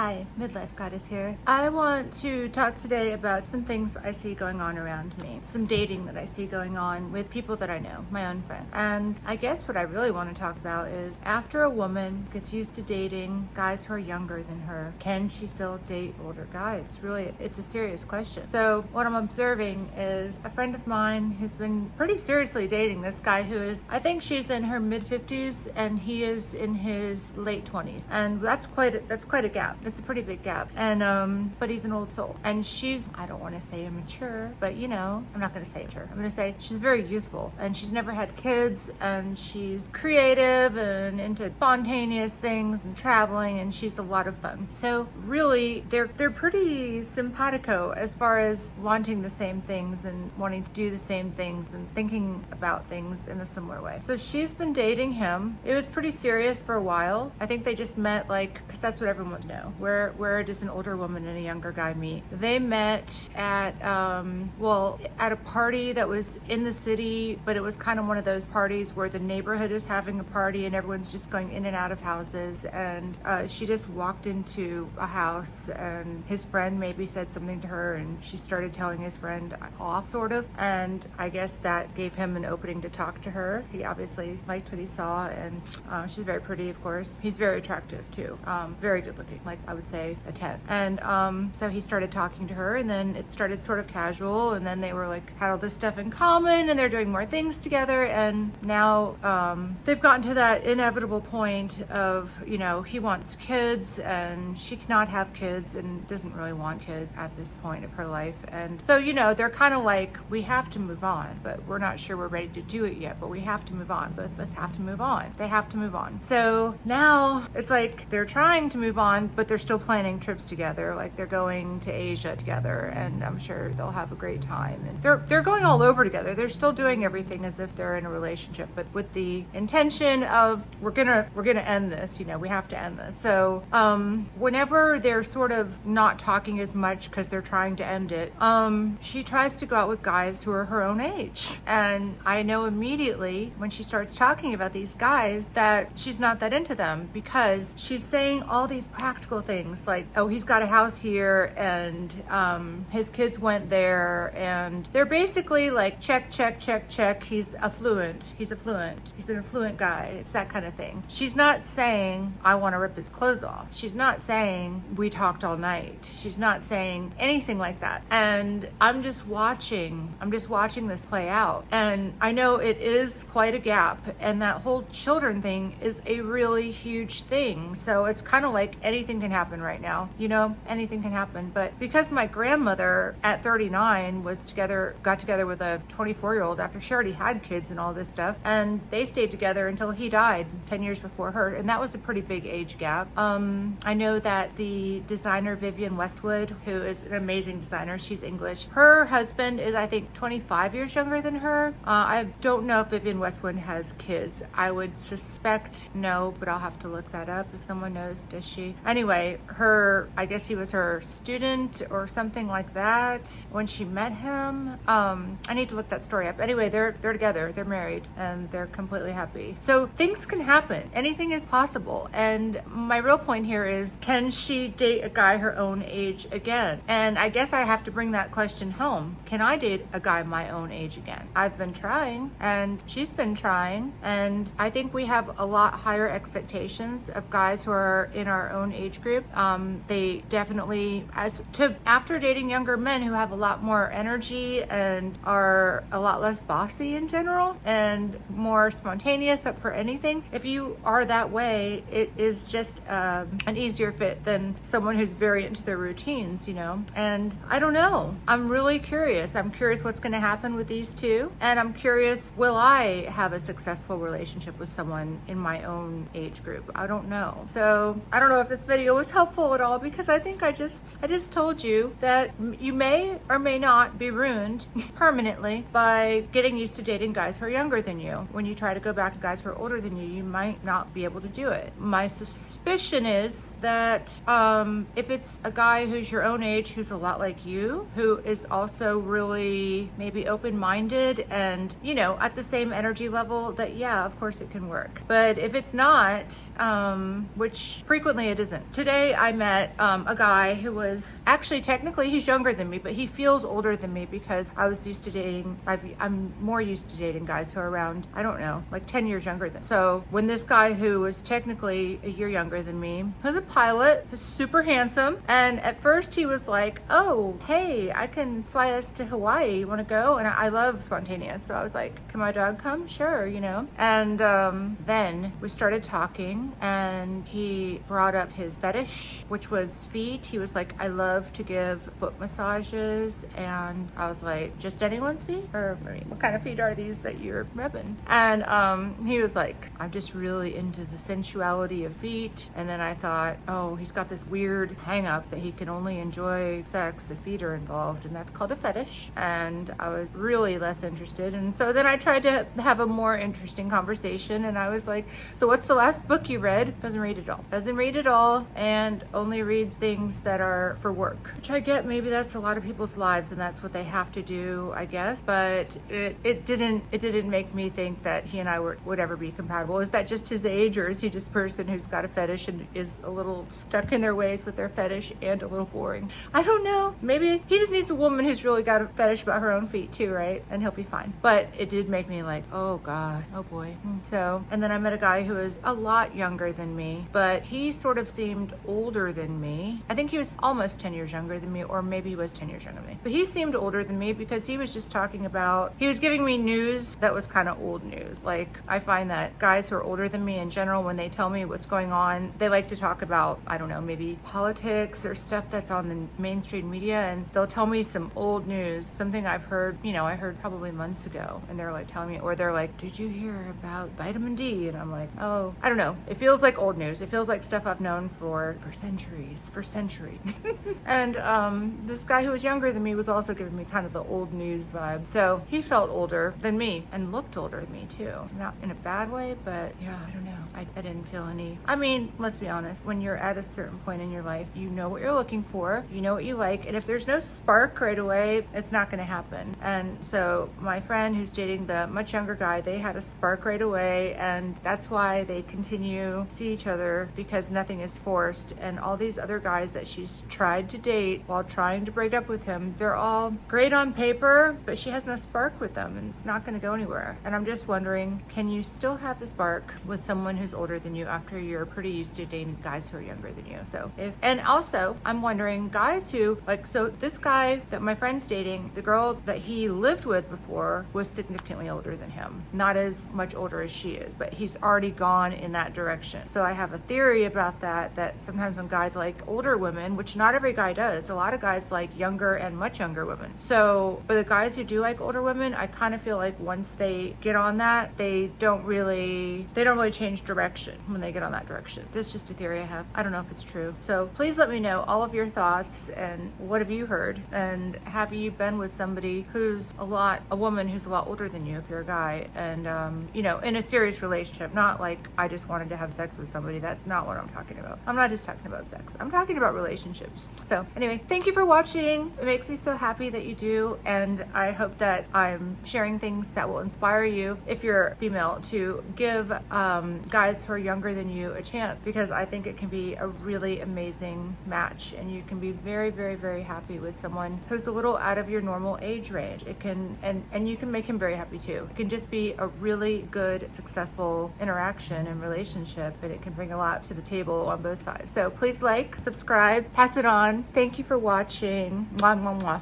Hi, Midlife Goddess here. I want to talk today about some things I see going on around me, some dating that I see going on with people that I know, my own friends. And I guess what I really want to talk about is after a woman gets used to dating guys who are younger than her, can she still date older guys? It's a serious question. So what I'm observing is a friend of mine who's been pretty seriously dating this guy who is, I think she's in her mid 50s and he is in his late 20s. And that's quite a gap. It's a pretty big gap. And but he's an old soul. And she's, I don't want to say immature, but you know, I'm not going to say immature. I'm going to say she's very youthful and she's never had kids and she's creative and into spontaneous things and traveling, and she's a lot of fun. So really they're pretty simpatico as far as wanting the same things and wanting to do the same things and thinking about things in a similar way. So she's been dating him. It was pretty serious for a while. I think they just met because that's what everyone would know. Where does an older woman and a younger guy meet? They met at a party that was in the city, but it was kind of one of those parties where the neighborhood is having a party and everyone's just going in and out of houses. And she just walked into a house and his friend maybe said something to her and she started telling his friend off, sort of. And I guess that gave him an opening to talk to her. He obviously liked what he saw, and she's very pretty, of course. He's very attractive too. Very good looking, like I would say a 10. And so he started talking to her, and then it started sort of casual, and then they were had all this stuff in common and they're doing more things together. And now they've gotten to that inevitable point of, he wants kids and she cannot have kids and doesn't really want kids at this point of her life. And so, they're kind of we have to move on, but we're not sure we're ready to do it yet, but we have to move on. Both of us have to move on. They have to move on. So now it's they're trying to move on, but they're still planning trips together. They're going to Asia together, and I'm sure they'll have a great time. And they're going all over together. They're still doing everything as if they're in a relationship, but with the intention of we're gonna end this. We have to end this. So whenever they're sort of not talking as much because they're trying to end it, she tries to go out with guys who are her own age, and I know immediately when she starts talking about these guys that she's not that into them, because she's saying all these practical things oh, he's got a house here and his kids went there, and they're basically check, he's affluent, he's an affluent guy. It's that kind of thing. She's not saying I want to rip his clothes off. She's not saying we talked all night. She's not saying anything like that. And I'm just watching this play out, and I know it is quite a gap, and that whole children thing is a really huge thing. So it's kind of anything can happen right now, anything can happen. But because my grandmother at 39 got together with a 24-year-old after she already had kids and all this stuff, and they stayed together until he died 10 years before her, and that was a pretty big age gap. I know that the designer Vivienne Westwood, who is an amazing designer, she's English, her husband is I think 25 years younger than her. I don't know if Vivienne Westwood has kids. I would suspect no, but I'll have to look that up if someone knows. Does she? Anyway, I guess he was her student or something like that when she met him. I need to look that story up. Anyway, they're together, they're married, and they're completely happy. So things can happen. Anything is possible. And my real point here is, can she date a guy her own age again? And I guess I have to bring that question home. Can I date a guy my own age again? I've been trying, and she's been trying, and I think we have a lot higher expectations of guys who are in our own age group. They definitely, after dating younger men who have a lot more energy and are a lot less bossy in general and more spontaneous, up for anything. If you are that way, it is just an easier fit than someone who's very into their routines, And I don't know. I'm really curious. I'm curious what's going to happen with these two, and I'm curious, will I have a successful relationship with someone in my own age group? I don't know. So I don't know if this video was helpful at all, because I think I just told you that you may or may not be ruined permanently by getting used to dating guys who are younger than you. When you try to go back to guys who are older than you, you might not be able to do it. My suspicion is that if it's a guy who's your own age, who's a lot like you, who is also really maybe open-minded and, at the same energy level, that yeah, of course it can work. But if it's not, which frequently it isn't. Today today I met a guy who was actually, technically he's younger than me, but he feels older than me because I was used to dating, I'm more used to dating guys who are around, I don't know, like 10 years younger than. So when this guy who was technically a year younger than me, who's a pilot, who's super handsome, and at first he was like, oh, hey, I can fly us to Hawaii, you want to go? And I love spontaneous, so I was like, can my dog come? Sure, you know. And then we started talking, and he brought up his fetish, which was feet. He was like, I love to give foot massages. And I was like, just anyone's feet? Or I mean, what kind of feet are these that you're rubbing? And he was like, I'm just really into the sensuality of feet. And then I thought, oh, he's got this weird hang up that he can only enjoy sex if feet are involved, and that's called a fetish. And I was really less interested. And so then I tried to have a more interesting conversation, and I was like, so what's the last book you read? Doesn't read it all. Doesn't read it all, and only reads things that are for work, which I get, maybe that's a lot of people's lives and that's what they have to do, I guess. But it didn't make me think that he and I would ever be compatible. Is that just his age, or is he just a person who's got a fetish and is a little stuck in their ways with their fetish and a little boring? I don't know. Maybe he just needs a woman who's really got a fetish about her own feet too, right? And he'll be fine. But it did make me like, oh God, oh boy. So, and then I met a guy who was a lot younger than me, but he sort of seemed older than me. I think he was almost 10 years younger than me, or maybe he was 10 years younger than me. But he seemed older than me because he was just talking about, he was giving me news that was kind of old news. Like, I find that guys who are older than me in general, when they tell me what's going on, they like to talk about, I don't know, maybe politics or stuff that's on the mainstream media, and they'll tell me some old news, something I've heard, you know, I heard probably months ago, and they're like telling me, or they're like, did you hear about vitamin D? And I'm like, oh, I don't know. It feels like old news. It feels like stuff I've known for centuries. And this guy who was younger than me was also giving me kind of the old news vibe. So he felt older than me and looked older than me too. Not in a bad way, but yeah, I don't know. I didn't feel any, I mean, let's be honest, when you're at a certain point in your life, you know what you're looking for, you know what you like, and if there's no spark right away, it's not going to happen. And so my friend who's dating the much younger guy, they had a spark right away, and that's why they continue to see each other, because nothing is forced. And all these other guys that she's tried to date while trying to break up with him, they're all great on paper, but she has no spark with them, and it's not going to go anywhere. And I'm just wondering, can you still have the spark with someone who's older than you after you're pretty used to dating guys who are younger than you? So and also I'm wondering, guys who, like, so this guy that my friend's dating, the girl that he lived with before was significantly older than him. Not as much older as she is, but he's already gone in that direction. So I have a theory about that sometimes when guys like older women, which not every guy does, a lot of guys like younger and much younger women. So, but the guys who do like older women, I kind of feel like once they get on that, they don't really change direction when they get on that direction. This is just a theory I have. I don't know if it's true. So please let me know all of your thoughts, and what have you heard? And have you been with somebody who's a woman who's a lot older than you if you're a guy, and you know, in a serious relationship, not like I just wanted to have sex with somebody. That's not what I'm talking about. I'm not just talking about sex. I'm talking about relationships. So anyway, thank you for watching. It makes me so happy that you do, and I hope that I'm sharing things that will inspire you, if you're female, to give guys who are younger than you a chance, because I think it can be a really amazing match, and you can be very, very, very happy with someone who's a little out of your normal age range. It can, and you can make him very happy too. It can just be a really good, successful interaction and relationship, and it can bring a lot to the table on both sides. So please like, subscribe, pass it on. Thank you for watching. Mwah, mwah, mwah.